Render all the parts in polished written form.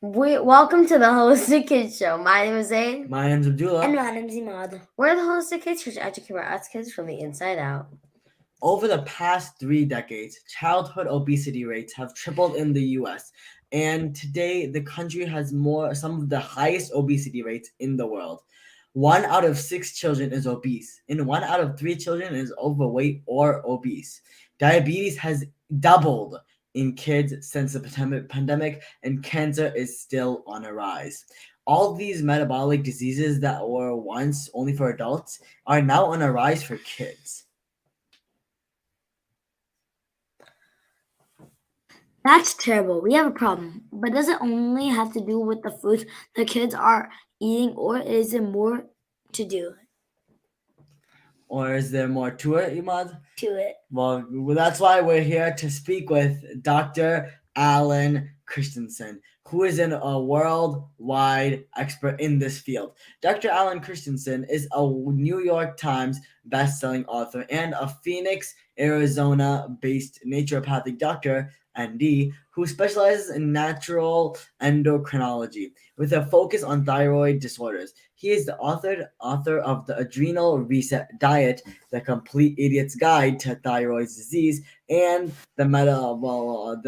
Welcome to the Holistic Kids Show. My name is Zayn. My name's Abdullah. And my name's Imad. We're the Holistic Kids Show, educating us kids from the inside out. Over the past 3 decades, childhood obesity rates have tripled in the US, and today the country has some of the highest obesity rates in the world. 1 out of 6 children is obese, and 1 out of 3 children is overweight or obese. Diabetes has doubled in kids since the pandemic, and cancer is still on a rise. All these metabolic diseases that were once only for adults are now on a rise for kids. That's terrible. We have a problem. But does it only have to do with the foods the kids are eating, or is it more to do Or is there more to it, Imad? to it? Well, that's why we're here to speak with Dr. Alan Christianson, who is a worldwide expert in this field. Dr. Alan Christianson is a New York Times bestselling author and a Phoenix, Arizona-based naturopathic doctor, ND, who specializes in natural endocrinology with a focus on thyroid disorders. He is the author of the Adrenal Reset Diet, The Complete Idiot's Guide to Thyroid Disease, and the Metabolism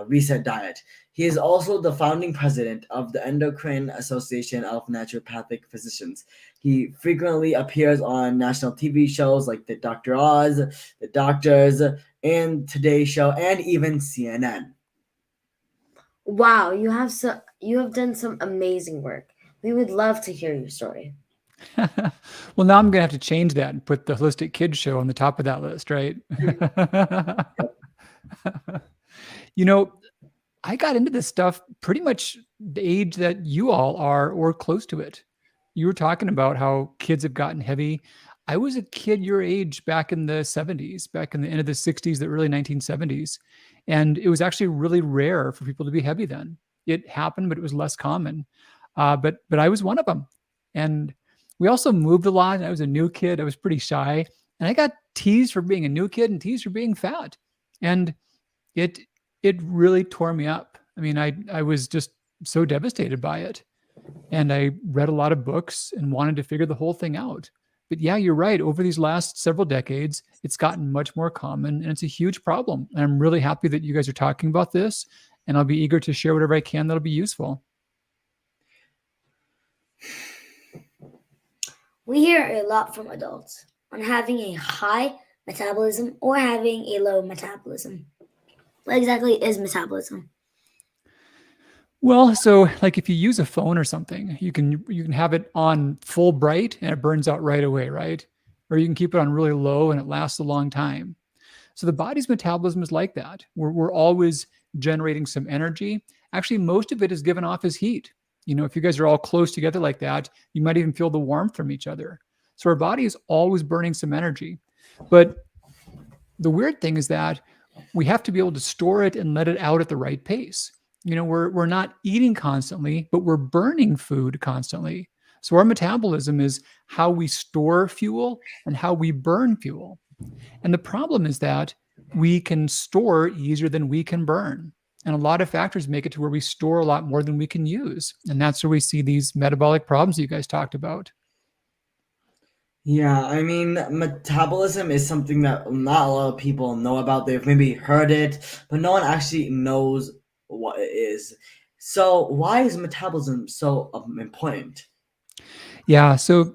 Reset Diet. He is also the founding president of the Endocrine Association of Naturopathic Physicians. He frequently appears on national TV shows like the Dr. Oz, The Doctors, and Today Show, and even CNN. Wow, you have done some amazing work. We would love to hear your story. Well, now I'm going to have to change that and put the Holistic Kids Show on the top of that list, right? I got into this stuff pretty much the age that you all are or close to it. You were talking about how kids have gotten heavy. I was a kid your age back in the 70s, back in the end of the 60s, the early 1970s. And it was actually really rare for people to be heavy then. It happened, but it was less common. But I was one of them. And we also moved a lot. And I was a new kid. I was pretty shy. And I got teased for being a new kid and teased for being fat. And it really tore me up. I mean, I was just so devastated by it. And I read a lot of books and wanted to figure the whole thing out. But yeah, you're right. Over these last several decades, it's gotten much more common and it's a huge problem. And I'm really happy that you guys are talking about this. And I'll be eager to share whatever I can that'll be useful. We hear a lot from adults on having a high metabolism or having a low metabolism. What exactly is metabolism? Well, so like if you use a phone or something, you can have it on full bright and it burns out right away, right? Or you can keep it on really low and it lasts a long time. So the body's metabolism is like that. We're always generating some energy. Actually, most of it is given off as heat. If you guys are all close together like that, you might even feel the warmth from each other. So our body is always burning some energy. But the weird thing is that we have to be able to store it and let it out at the right pace. We're not eating constantly, but we're burning food constantly. So our metabolism is how we store fuel and how we burn fuel. And the problem is that we can store easier than we can burn. And a lot of factors make it to where we store a lot more than we can use. And that's where we see these metabolic problems you guys talked about. Yeah, I mean, metabolism is something that not a lot of people know about. They've maybe heard it, but no one actually knows what it is. So why is metabolism so important? Yeah, so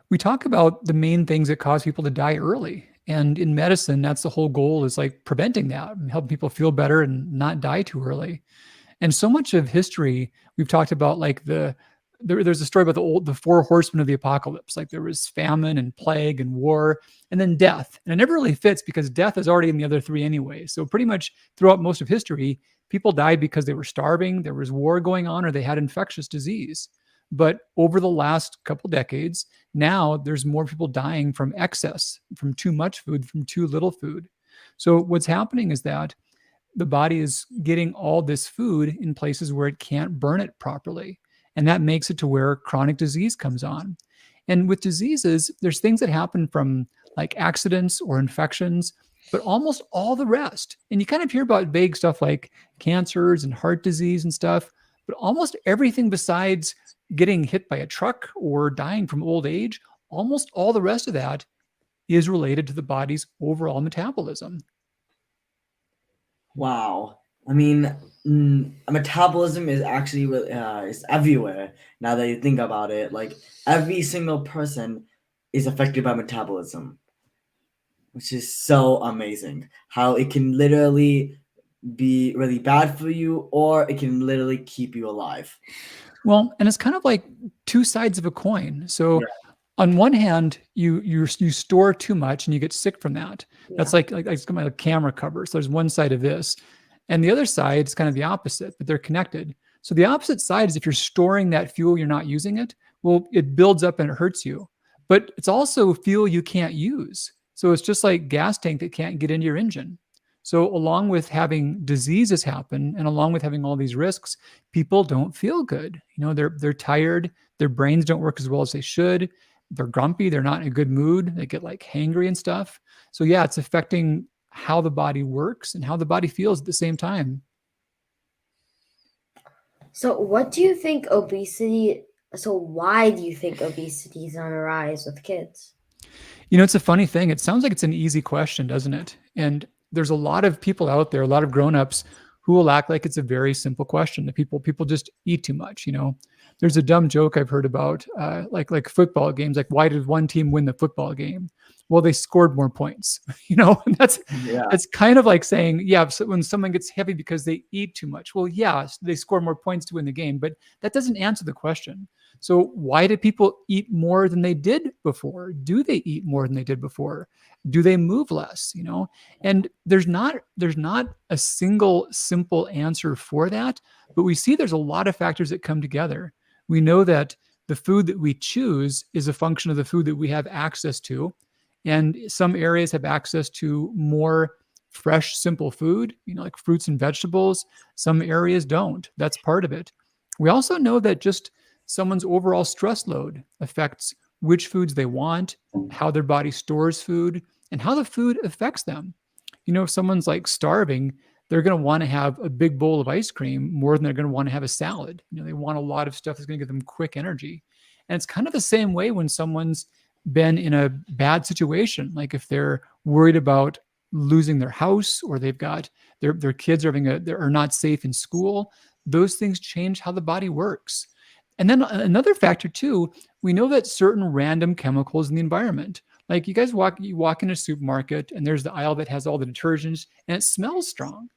we talk about the main things that cause people to die early. And in medicine, that's the whole goal, is like preventing that and helping people feel better and not die too early. And so much of history, we've talked about like there's a story about the 4 horsemen of the apocalypse. Like there was famine and plague and war and then death. And it never really fits because death is already in the other 3 anyway. So pretty much throughout most of history, people died because they were starving, there was war going on, or they had infectious disease. But over the last couple decades, now there's more people dying from excess, from too much food, from too little food. So what's happening is that the body is getting all this food in places where it can't burn it properly. And that makes it to where chronic disease comes on. And with diseases, there's things that happen from like accidents or infections but almost all the rest. And you kind of hear about vague stuff like cancers and heart disease and stuff, but almost everything besides getting hit by a truck or dying from old age, almost all the rest of that is related to the body's overall metabolism. Wow. I mean, metabolism is actually is everywhere now that you think about it. Like every single person is affected by metabolism, which is so amazing. How it can literally be really bad for you, or it can literally keep you alive. Well, and it's kind of like two sides of a coin. So Yeah. on one hand, you store too much and you get sick from that. That's Yeah. like it's kind of like a camera cover. So there's one side of this, and the other side is kind of the opposite, but they're connected. So the opposite side is if you're storing that fuel, you're not using it. Well, it builds up and it hurts you. But it's also fuel you can't use. So it's just like gas tank that can't get into your engine. So along with having diseases happen and along with having all these risks, people don't feel good. They're tired. Their brains don't work as well as they should. They're grumpy. They're not in a good mood. They get like hangry and stuff. So yeah, it's affecting how the body works and how the body feels at the same time. So why do you think obesity is on a rise with kids? It's a funny thing. It sounds like it's an easy question, doesn't it? And there's a lot of people out there, a lot of grown-ups who will act like it's a very simple question. That people just eat too much. There's a dumb joke I've heard about, like football games. Like, why did one team win the football game? Well, they scored more points. And that's Yeah. it's kind of like saying, yeah, so when someone gets heavy because they eat too much. Well, yeah, they score more points to win the game, but that doesn't answer the question. So why do people eat more than they did before? Do they eat more than they did before? Do they move less? And there's not a single simple answer for that, but we see there's a lot of factors that come together. We know that the food that we choose is a function of the food that we have access to. And some areas have access to more fresh, simple food, like fruits and vegetables. Some areas don't. That's part of it. We also know that just someone's overall stress load affects which foods they want, how their body stores food, and how the food affects them. If someone's like starving, they're going to want to have a big bowl of ice cream more than they're going to want to have a salad. They want a lot of stuff that's going to give them quick energy. And it's kind of the same way when someone's been in a bad situation, like if they're worried about losing their house or they've got their kids are not safe in school. Those things change how the body works. And then another factor too, we know that certain random chemicals in the environment, like you walk in a supermarket and there's the aisle that has all the detergents and it smells strong,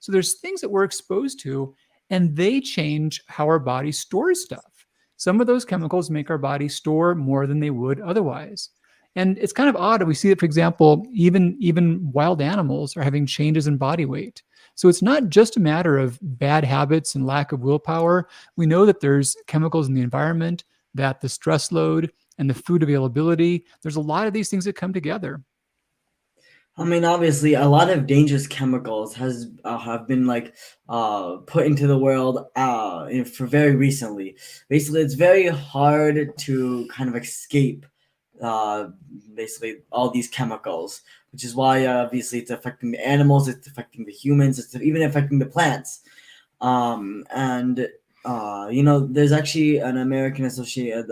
So there's things that we're exposed to and they change how our body stores stuff. Some of those chemicals make our body store more than they would otherwise. And it's kind of odd. We see it, for example, even wild animals are having changes in body weight. So it's not just a matter of bad habits and lack of willpower. We know that there's chemicals in the environment, that the stress load and the food availability, there's a lot of these things that come together. I mean, obviously, a lot of dangerous chemicals have been put into the world for very recently. Basically, it's very hard to kind of escape basically all these chemicals, which is why obviously it's affecting the animals, it's affecting the humans, it's even affecting the plants. There's actually an American associate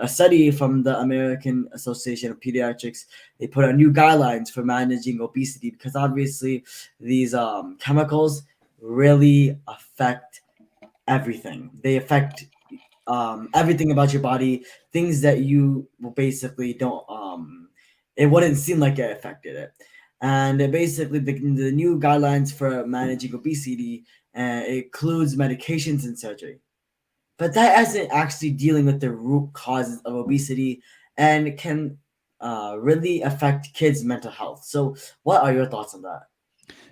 a study from the American Association of Pediatrics. They put out new guidelines for managing obesity because obviously these chemicals really affect everything. They affect everything about your body, things that you basically don't. It wouldn't seem like it affected it. And basically, the new guidelines for managing obesity includes medications and surgery. But that isn't actually dealing with the root causes of obesity and can really affect kids' mental health. So what are your thoughts on that?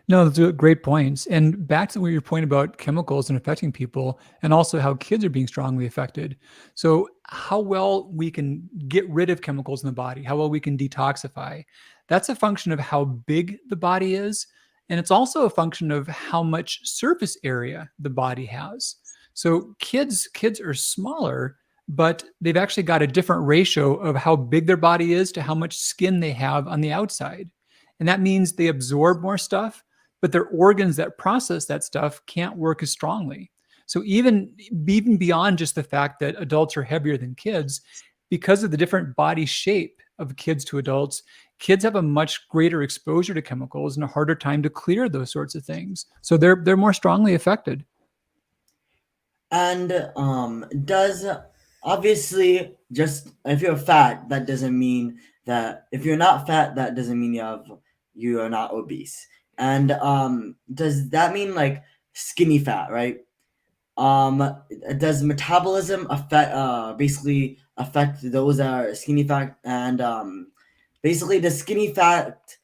No, those are great points. And back to your point about chemicals and affecting people and also how kids are being strongly affected. So how well we can get rid of chemicals in the body, how well we can detoxify, that's a function of how big the body is. And it's also a function of how much surface area the body has. So kids are smaller, but they've actually got a different ratio of how big their body is to how much skin they have on the outside. And that means they absorb more stuff, but their organs that process that stuff can't work as strongly. So even beyond just the fact that adults are heavier than kids, because of the different body shape of kids to adults, kids have a much greater exposure to chemicals and a harder time to clear those sorts of things. So they're more strongly affected. And does obviously, just if you're fat, that doesn't mean that if you're not fat, that doesn't mean you are not obese. And does that mean like skinny fat, right? Does metabolism basically affect those that are skinny fat? And basically, does skinny fat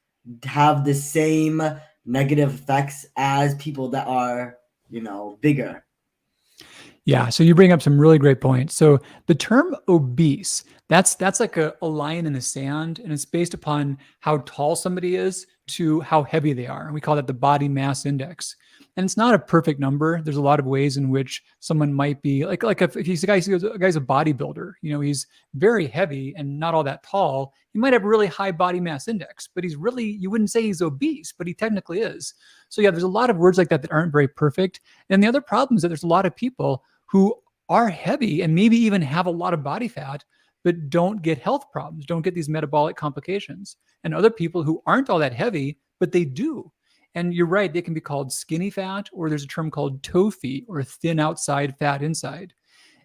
have the same negative effects as people that are, bigger? Yeah, so you bring up some really great points. So the term obese, that's like a line in the sand, and it's based upon how tall somebody is to how heavy they are. And we call that the body mass index. And it's not a perfect number. There's a lot of ways in which someone might be like if he's a guy's a bodybuilder, he's very heavy and not all that tall. He might have a really high body mass index, but you wouldn't say he's obese, but he technically is. So yeah, there's a lot of words like that aren't very perfect. And the other problem is that there's a lot of people who are heavy and maybe even have a lot of body fat, but don't get health problems, don't get these metabolic complications. And other people who aren't all that heavy, but they do. And you're right, they can be called skinny fat, or there's a term called TOFI, or thin outside, fat inside.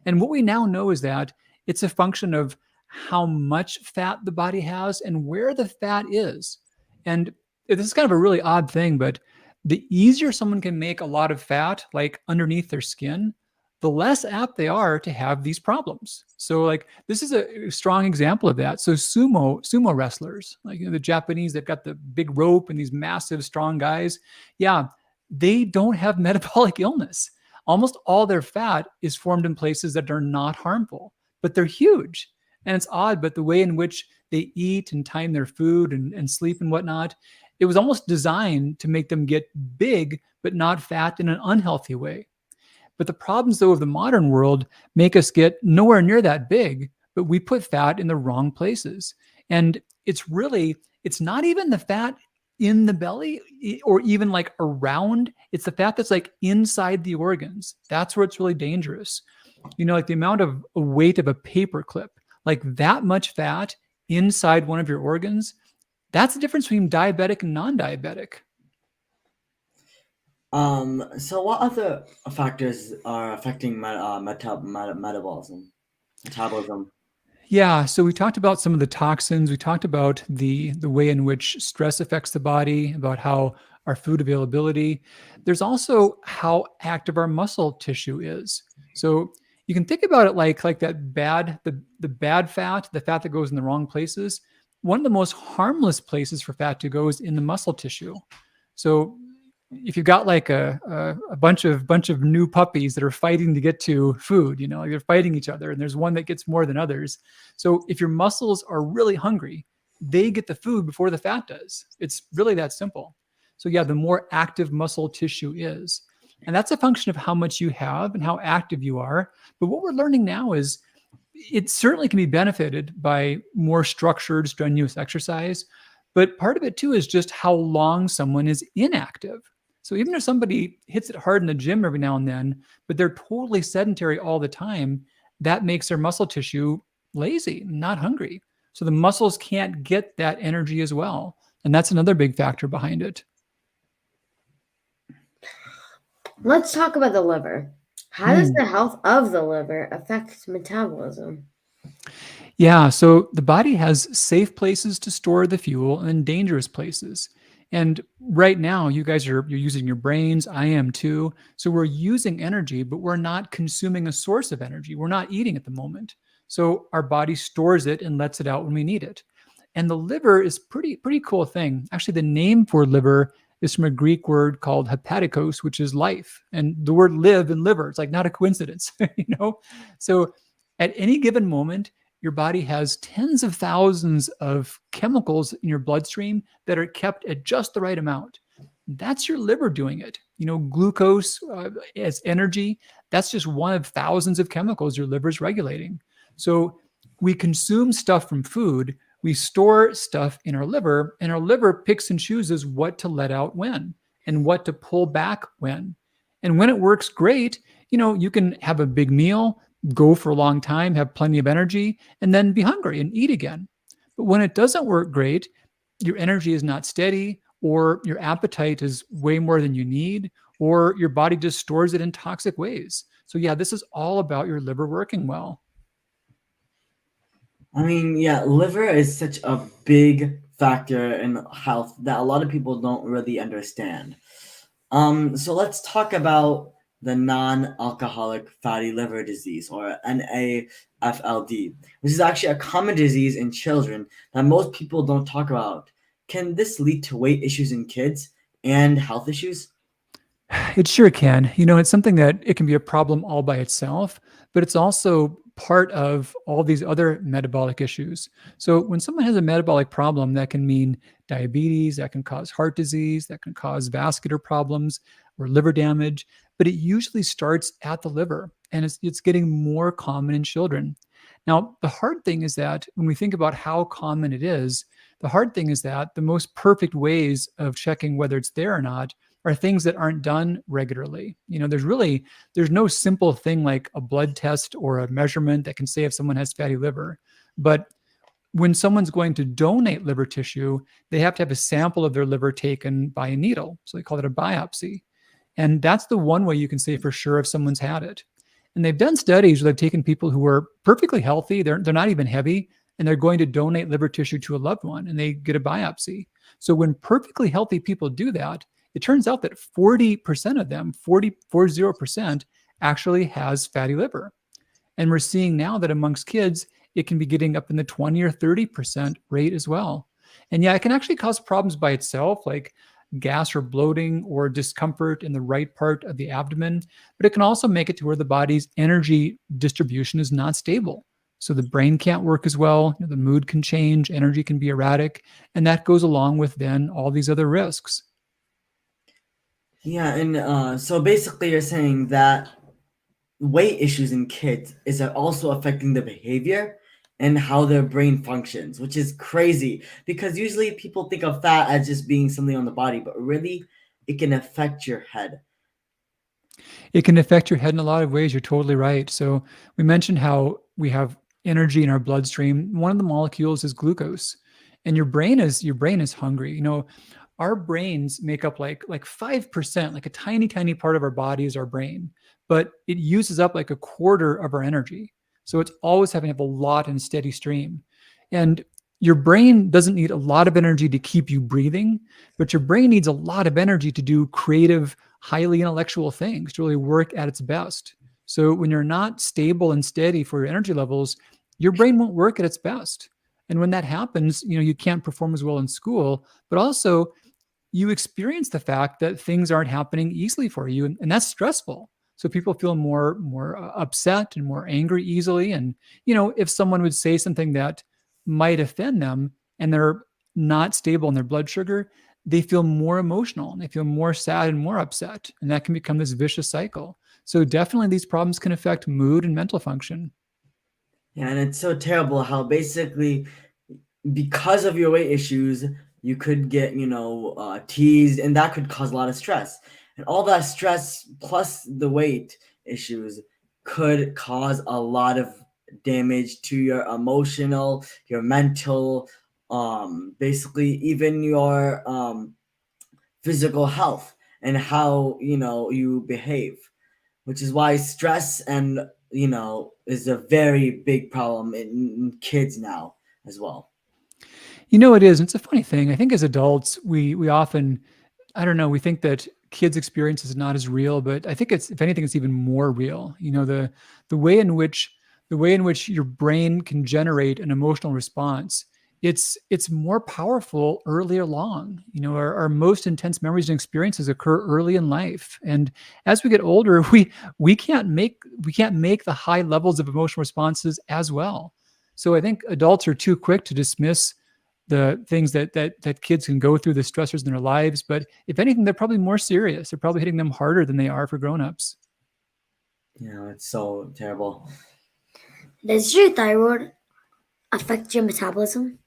And what we now know is that it's a function of how much fat the body has and where the fat is. And this is kind of a really odd thing, but the easier someone can make a lot of fat, like underneath their skin, the less apt they are to have these problems. So like this is a strong example of that. So sumo wrestlers, like the Japanese, they've got the big rope and these massive, strong guys. Yeah, they don't have metabolic illness. Almost all their fat is formed in places that are not harmful, but they're huge. And it's odd, but the way in which they eat and time their food and sleep and whatnot, it was almost designed to make them get big, but not fat in an unhealthy way. But the problems, though, of the modern world make us get nowhere near that big, but we put fat in the wrong places. And it's not even the fat in the belly or even like around. It's the fat that's like inside the organs. That's where it's really dangerous. Like the amount of weight of a paper clip, like that much fat inside one of your organs, that's the difference between diabetic and non-diabetic. So what other factors are affecting metabolism? Yeah, so we talked about some of the toxins. We talked about the way in which stress affects the body, about how our food availability. There's also how active our muscle tissue is. So you can think about it like that the bad fat, the fat that goes in the wrong places. One of the most harmless places for fat to go is in the muscle tissue. So if you've got like a bunch of new puppies that are fighting to get to food, they're fighting each other, and there's one that gets more than others. So if your muscles are really hungry, they get the food before the fat does. It's really that simple. So yeah, the more active muscle tissue is, and that's a function of how much you have and how active you are. But what we're learning now is it certainly can be benefited by more structured, strenuous exercise. But part of it too is just how long someone is inactive. So even if somebody hits it hard in the gym every now and then, but they're totally sedentary all the time, that makes their muscle tissue lazy, not hungry. So the muscles can't get that energy as well. And that's another big factor behind it. Let's talk about the liver. How does the health of the liver affect metabolism? Yeah, so the body has safe places to store the fuel and dangerous places. And right now, you guys you're using your brains. I am too. So we're using energy, but we're not consuming a source of energy. We're not eating at the moment. So our body stores it and lets it out when we need it. And the liver is pretty cool thing. Actually, the name for liver is from a Greek word called hepatikos, which is life. And the word live and liver, it's like not a coincidence, So at any given moment, your body has tens of thousands of chemicals in your bloodstream that are kept at just the right amount. That's your liver doing it. Glucose as energy, that's just one of thousands of chemicals your liver is regulating. So we consume stuff from food. we store stuff in our liver, and our liver picks and chooses what to let out when and what to pull back when. And when it works great, you can have a big meal, go for a long time, have plenty of energy, and then be hungry and eat again. But when it doesn't work great, your energy is not steady, or your appetite is way more than you need, or your body just stores it in toxic ways. So yeah, this is all about your liver working well. I mean, yeah, liver is such a big factor in health that a lot of people don't really understand. So let's talk about the non-alcoholic fatty liver disease, or NAFLD, which is actually a common disease in children that most people don't talk about. Can this lead to weight issues in kids and health issues? It sure can. It's something that it can be a problem all by itself, but it's also part of all these other metabolic issues. So when someone has a metabolic problem, that can mean diabetes, that can cause heart disease, that can cause vascular problems or liver damage, but it usually starts at the liver, and it's getting more common in children. Now, the hard thing is that when we think about how common it is, the hard thing is that the most perfect ways of checking whether it's there or not are things that aren't done regularly. There's no simple thing like a blood test or a measurement that can say if someone has fatty liver. But when someone's going to donate liver tissue, they have to have a sample of their liver taken by a needle. So they call it a biopsy. And that's the one way you can say for sure if someone's had it. And they've done studies where they've taken people who are perfectly healthy, they're not even heavy, and they're going to donate liver tissue to a loved one, and they get a biopsy. So when perfectly healthy people do that, it turns out that 40% of them, 40% actually has fatty liver. And we're seeing now that amongst kids, it can be getting up in the 20 or 30% rate as well. And yeah, it can actually cause problems by itself, like gas or bloating or discomfort in the right part of the abdomen, but it can also make it to where the body's energy distribution is not stable. So the brain can't work as well, the mood can change, energy can be erratic, and that goes along with then all these other risks. Yeah, and so basically you're saying that weight issues in kids is also affecting the behavior and how their brain functions, which is crazy because usually people think of fat as just being something on the body, but really it can affect your head. It can affect your head in a lot of ways. You're totally right. So we mentioned how we have energy in our bloodstream. One of the molecules is glucose, and your brain is hungry. Our brains make up like 5%, like a tiny, tiny part of our body is our brain, but it uses up like a quarter of our energy. So it's always having to have a lot in a steady stream. And your brain doesn't need a lot of energy to keep you breathing, but your brain needs a lot of energy to do creative, highly intellectual things, to really work at its best. So when you're not stable and steady for your energy levels, your brain won't work at its best. And when that happens, you can't perform as well in school, but also you experience the fact that things aren't happening easily for you, and that's stressful. So people feel more upset and more angry easily. And if someone would say something that might offend them and they're not stable in their blood sugar, they feel more emotional and they feel more sad and more upset, and that can become this vicious cycle. So definitely these problems can affect mood and mental function. Yeah, and it's so terrible how basically because of your weight issues, you could get, teased, and that could cause a lot of stress. And all that stress plus the weight issues could cause a lot of damage to your emotional, your mental, basically even your physical health and how, you behave, which is why stress and, is a very big problem in kids now as well. It is. It's a funny thing. I think as adults, we often, I don't know, we think that kids' experience is not as real, but I think it's, if anything, it's even more real. The way in which your brain can generate an emotional response, it's more powerful earlier along. Our most intense memories and experiences occur early in life, and as we get older, we can't make the high levels of emotional responses as well. So I think adults are too quick to dismiss the things that kids can go through, the stressors in their lives. But if anything, they're probably more serious. They're probably hitting them harder than they are for grown-ups. It's so terrible. Does your thyroid affect your metabolism?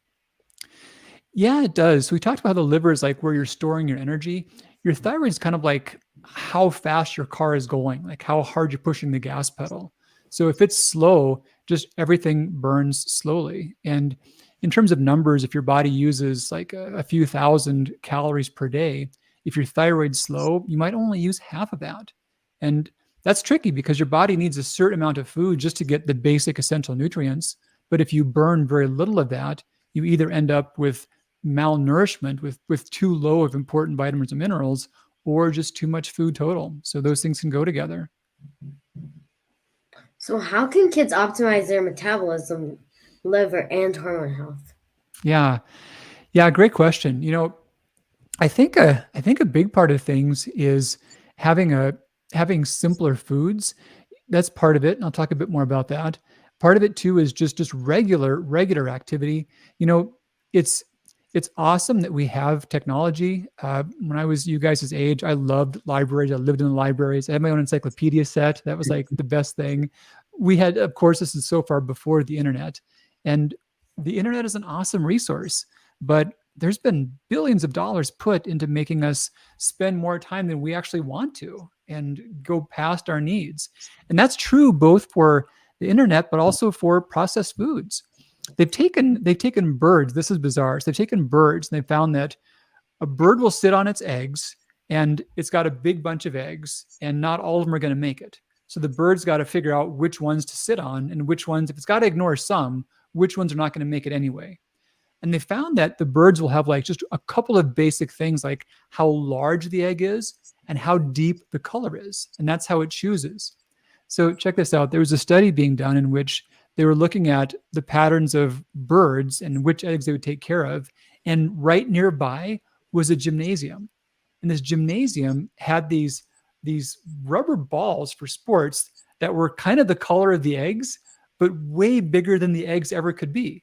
Yeah, it does. So we talked about how the liver is like where you're storing your energy. Your thyroid is kind of like how fast your car is going, like how hard you're pushing the gas pedal. So if it's slow, just everything burns slowly. And in terms of numbers, if your body uses like a few thousand calories per day, if your thyroid's slow, you might only use half of that. And that's tricky because your body needs a certain amount of food just to get the basic essential nutrients. But if you burn very little of that, you either end up with malnourishment with too low of important vitamins and minerals, or just too much food total. So those things can go together. So how can kids optimize their metabolism, liver, and hormone health? Yeah. Yeah, great question. I think a big part of things is having a having simpler foods. That's part of it, and I'll talk a bit more about that. Part of it too is just regular activity. You know, it's it's awesome that we have technology. When I was you guys' age, I loved libraries. I lived in the libraries. I had my own encyclopedia set. That was like the best thing. We had, of course, this is so far before the internet, and the internet is an awesome resource, but there's been billions of dollars put into making us spend more time than we actually want to and go past our needs. And that's true both for the internet, but also for processed foods. They've taken birds. This is bizarre. So they've taken birds and they found that a bird will sit on its eggs and it's got a big bunch of eggs, and not all of them are going to make it. So the bird's got to figure out which ones to sit on and which ones, if it's got to ignore some, which ones are not going to make it anyway. And they found that the birds will have like just a couple of basic things like how large the egg is and how deep the color is. And that's how it chooses. So check this out. There was a study being done in which they were looking at the patterns of birds and which eggs they would take care of. And right nearby was a gymnasium. And this gymnasium had these rubber balls for sports that were kind of the color of the eggs, but way bigger than the eggs ever could be.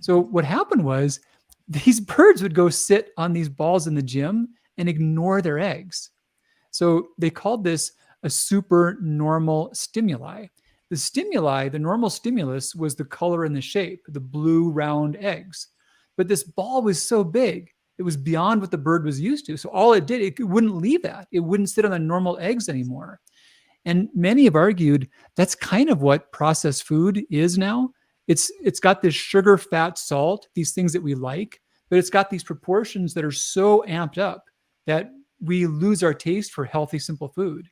So what happened was these birds would go sit on these balls in the gym and ignore their eggs. So they called this a supernormal stimuli. The normal stimulus was the color and the shape, the blue round eggs. But this ball was so big, it was beyond what the bird was used to. So all it did, it wouldn't leave that. It wouldn't sit on the normal eggs anymore. And many have argued that's kind of what processed food is now. It's got this sugar, fat, salt, these things that we like, but it's got these proportions that are so amped up that we lose our taste for healthy, simple food.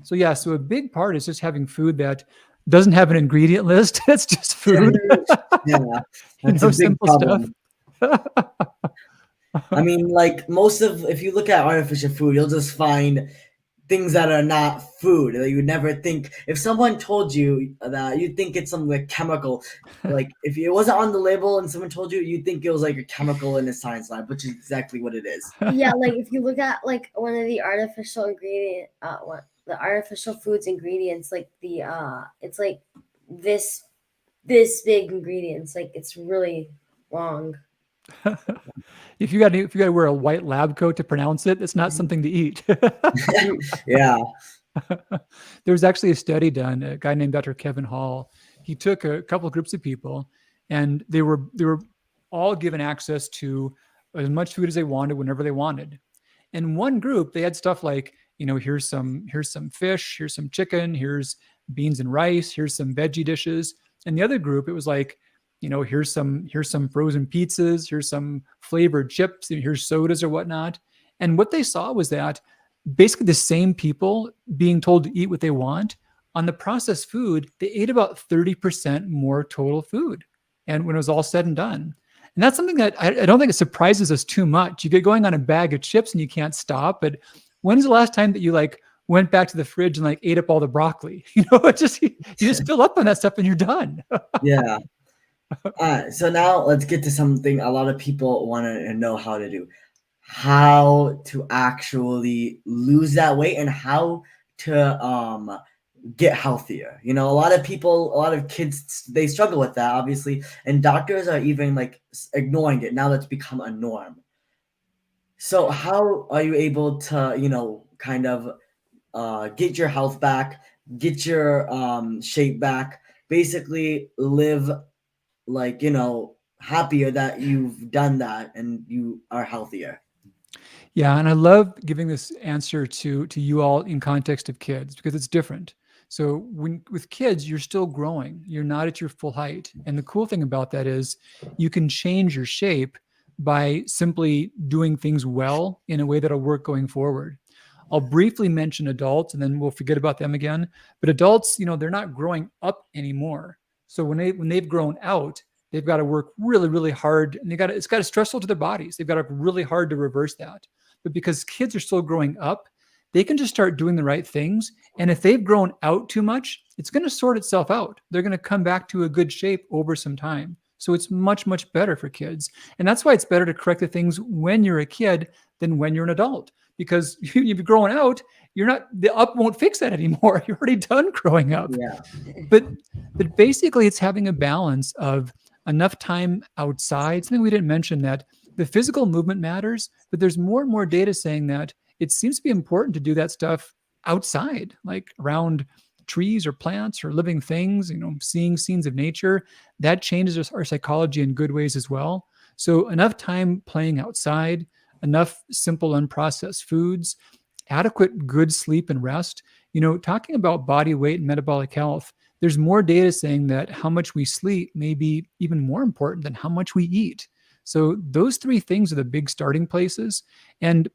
So yeah, so a big part is just having food that doesn't have an ingredient list. It's just food. Yeah, that's a big Simple problem. stuff. I mean, like if you look at artificial food, you'll just find things that are not food that you would never think. If someone told you that, you'd think it's some like chemical. Like if it wasn't on the label and someone told you, you'd think it was like a chemical in a science lab, which is exactly what it is. Yeah, like if you look at like one of the the artificial foods ingredients, like it's like this big ingredients, like it's really long. If you got to wear a white lab coat to pronounce it, it's not something to eat. Yeah. There was actually a study done. A guy named Dr. Kevin Hall. He took a couple of groups of people, and they were all given access to as much food as they wanted whenever they wanted. In one group, they had stuff like, here's some fish, here's some chicken, here's beans and rice, here's some veggie dishes. And the other group, it was like, here's some frozen pizzas, here's some flavored chips, here's sodas or whatnot. And what they saw was that basically the same people being told to eat what they want, on the processed food, they ate about 30% more total food. And when it was all said and done. And that's something that I don't think it surprises us too much. You get going on a bag of chips and you can't stop. But when's the last time that you went back to the fridge and ate up all the broccoli? You just fill up on that stuff and you're done. Yeah. So now let's get to something a lot of people want to know how to do. How to actually lose that weight and how to get healthier. A lot of kids, they struggle with that, obviously, and doctors are even ignoring it. Now that's become a norm. So how are you able to, kind of get your health back, get your shape back, basically live happier that you've done that and you are healthier. Yeah, and I love giving this answer to you all in context of kids because it's different. So with kids, you're still growing. You're not at your full height. And the cool thing about that is you can change your shape by simply doing things well in a way that'll work going forward. I'll briefly mention adults and then we'll forget about them again. But adults, they're not growing up anymore. So when they've grown out, they've got to work really, really hard, and it's got to stressful to their bodies. They've got to work really hard to reverse that. But because kids are still growing up, they can just start doing the right things. And if they've grown out too much, it's going to sort itself out. They're going to come back to a good shape over some time. So it's much, much better for kids. And that's why it's better to correct the things when you're a kid than when you're an adult. Because if you're growing out, the up won't fix that anymore. You're already done growing up. Yeah. But basically it's having a balance of enough time outside. Something we didn't mention, that the physical movement matters, but there's more and more data saying that it seems to be important to do that stuff outside, like around trees or plants or living things, seeing scenes of nature. That changes our psychology in good ways as well. So enough time playing outside, enough simple unprocessed foods, adequate good sleep and rest. Talking about body weight and metabolic health, there's more data saying that how much we sleep may be even more important than how much we eat. So those three things are the big starting places. And,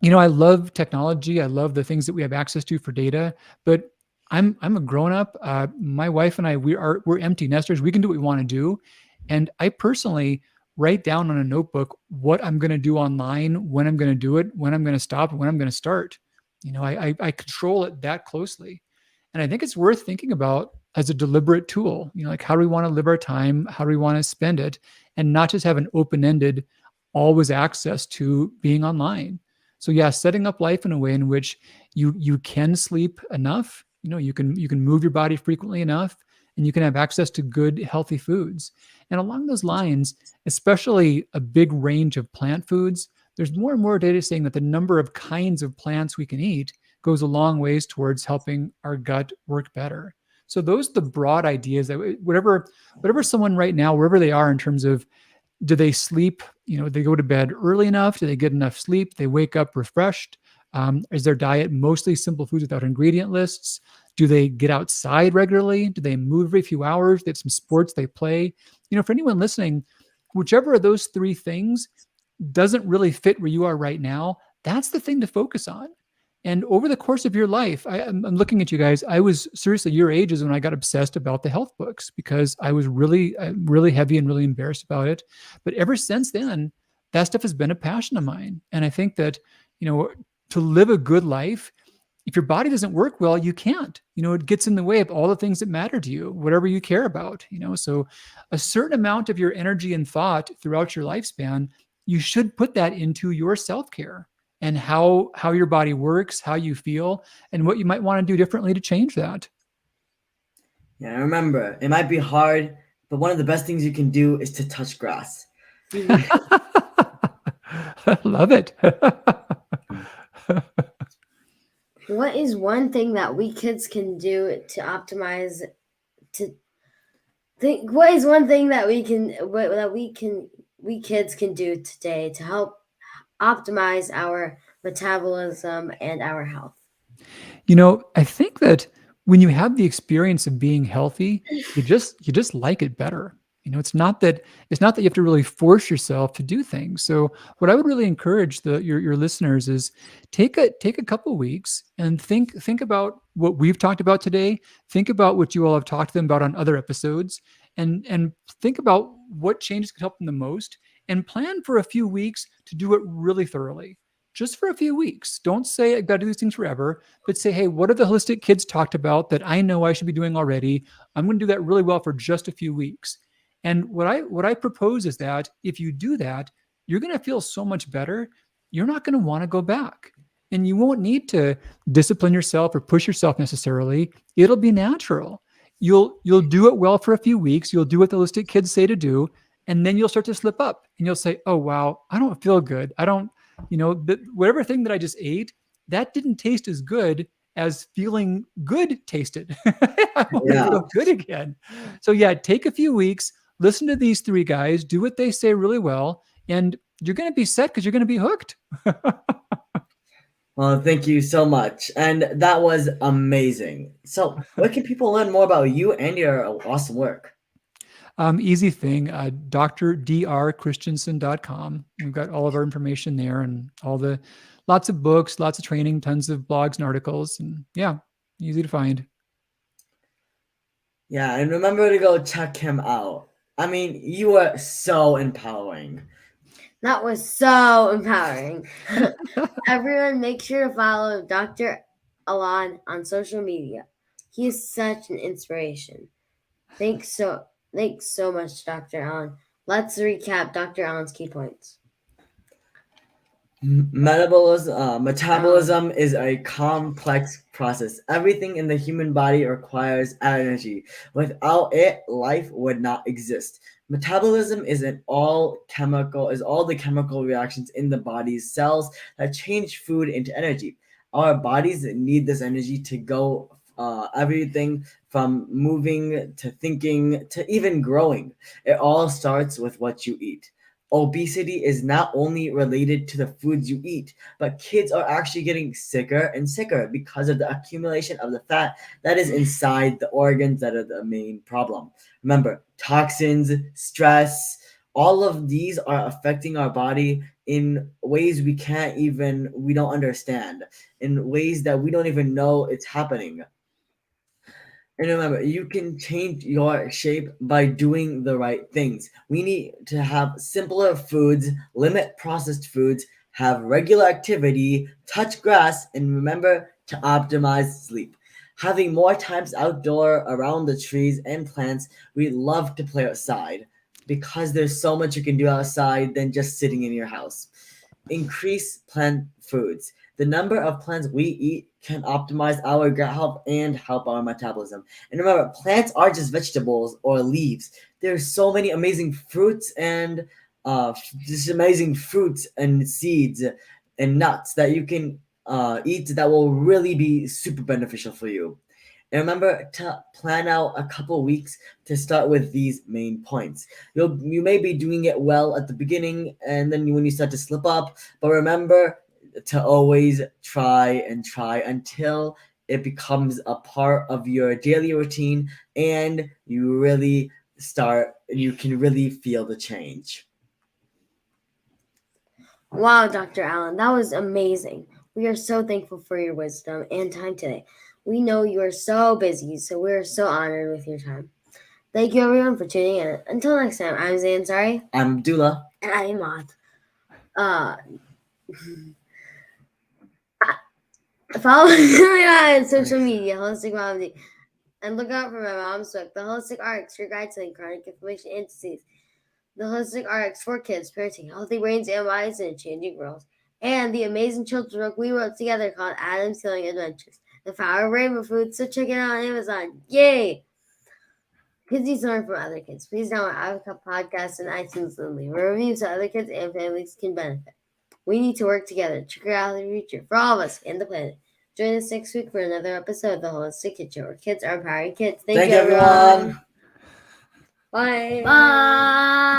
I love technology. I love the things that we have access to for data, but I'm a grown up. My wife and I, we're empty nesters. We can do what we want to do. And I personally write down on a notebook what I'm going to do online, when I'm going to do it, when I'm going to stop, and when I'm going to start. I control it that closely. And I think it's worth thinking about as a deliberate tool, like how do we want to live our time? How do we want to spend it? And not just have an open-ended, always access to being online. So yeah, setting up life in a way in which you can sleep enough, you can move your body frequently enough, and you can have access to good, healthy foods. And along those lines, especially a big range of plant foods, there's more and more data saying that the number of kinds of plants we can eat goes a long ways towards helping our gut work better. So those are the broad ideas that whatever someone right now, wherever they are in terms of, do they sleep, they go to bed early enough? Do they get enough sleep? They wake up refreshed? Is their diet mostly simple foods without ingredient lists? Do they get outside regularly? Do they move every few hours? They have some sports they play? For anyone listening, whichever of those three things doesn't really fit where you are right now, that's the thing to focus on. And over the course of your life, I'm looking at you guys, I was seriously your ages when I got obsessed about the health books because I was really, really heavy and really embarrassed about it. But ever since then, that stuff has been a passion of mine. And I think that, to live a good life, if your body doesn't work well, you can't. It gets in the way of all the things that matter to you, whatever you care about. So a certain amount of your energy and thought throughout your lifespan, you should put that into your self-care and how your body works, how you feel, and what you might want to do differently to change that. Yeah, remember, it might be hard, but one of the best things you can do is to touch grass. Love it. What is one thing that we kids can do to optimize? What is one thing that we kids can do today to help optimize our metabolism and our health? I think that when you have the experience of being healthy, you just like it better. It's not that you have to really force yourself to do things. So what I would really encourage your listeners is take a couple weeks and think about what we've talked about today. Think about what you all have talked to them about on other episodes, and think about what changes could help them the most, and plan for a few weeks to do it really thoroughly. Just for a few weeks. Don't say I've got to do these things forever, but say, hey, what are the holistic kids talked about that I know I should be doing already? I'm going to do that really well for just a few weeks. And what I propose is that if you do that, you're going to feel so much better. You're not going to want to go back. And you won't need to discipline yourself or push yourself necessarily. It'll be natural. You'll do it well for a few weeks. You'll do what the holistic kids say to do. And then you'll start to slip up and you'll say, oh, wow, I don't feel good. I don't, whatever thing that I just ate, that didn't taste as good as feeling good tasted. I want to feel good again. So yeah, take a few weeks, listen to these three guys, do what they say really well, and you're going to be set because you're going to be hooked. Well, thank you so much. And that was amazing. So, where can people learn more about you and your awesome work? Easy thing, drchristtianson.com. We've got all of our information there and lots of books, lots of training, tons of blogs and articles. And yeah, easy to find. Yeah, and remember to go check him out. I mean, you are so empowering. That was so empowering. Everyone, make sure to follow Dr. Alan on social media. He is such an inspiration. Thanks so much, Dr. Alan. Let's recap Dr. Alan's key points. Metabolism is a complex process. Everything in the human body requires energy. Without it, life would not exist. Metabolism is all the chemical reactions in the body's cells that change food into energy. Our bodies need this energy to go everything from moving to thinking to even growing. It all starts with what you eat. Obesity is not only related to the foods you eat, but kids are actually getting sicker and sicker because of the accumulation of the fat that is inside the organs that are the main problem. Remember, toxins, stress, all of these are affecting our body in ways we don't understand, in ways that we don't even know it's happening. And remember, you can change your shape by doing the right things. We need to have simpler foods, limit processed foods, have regular activity, touch grass, and remember to optimize sleep. Having more times outdoor around the trees and plants, we love to play outside because there's so much you can do outside than just sitting in your house. Increase plant foods. The number of plants we eat can optimize our gut health and help our metabolism. And remember, plants are just vegetables or leaves. There's so many amazing fruits and seeds and nuts that you can eat that will really be super beneficial for you. And remember to plan out a couple weeks to start with these main points. You may be doing it well at the beginning, and then when you start to slip up, but remember to always try until it becomes a part of your daily routine and you can really feel the change. Wow, Dr. Alan, that was amazing. We are so thankful for your wisdom and time today. We know you are so busy, so we're so honored with your time. Thank you, everyone, for tuning in. Until next time, I'm Zansari. I'm Dula. And I am Maud. Follow me on social media, Holistic Mom, and look out for my mom's book, The Holistic RX, your guide to chronic inflammation and disease. The Holistic RX for kids, parenting, healthy brains and bodies in a changing world. And the amazing children's book we wrote together called Adam's Healing Adventures, The Power of Rainbow Food. So check it out on Amazon. Yay! Kids need to learn from other kids. Please download Avocado Podcast and iTunes and leave a review so other kids and families can benefit. We need to work together to create a healthy future for all of us and the planet. Join us next week for another episode of The Holistic Kid Show, where kids are empowering kids. Thank you, everyone. Bye. Bye.